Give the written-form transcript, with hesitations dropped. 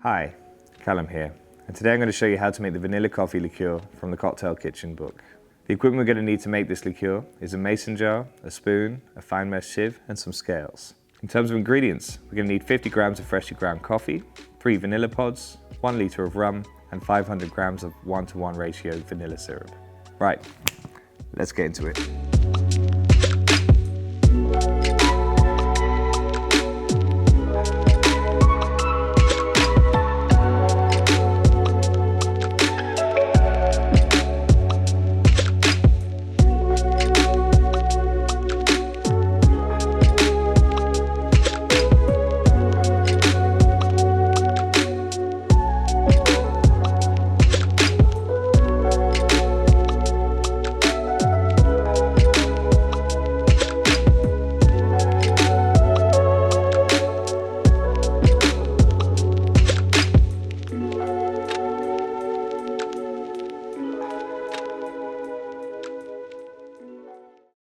Hi, Callum here, and today I'm going to show you how to make the Vanilla Coffee Liqueur from the Cocktail Kitchen book. The equipment we're going to need to make this liqueur is a mason jar, a spoon, a fine mesh sieve, and some scales. In terms of ingredients, we're going to need 50 grams of freshly ground coffee, 3 vanilla pods, 1 litre of rum, and 500 grams of 1:1 ratio vanilla syrup. Right, let's get into it.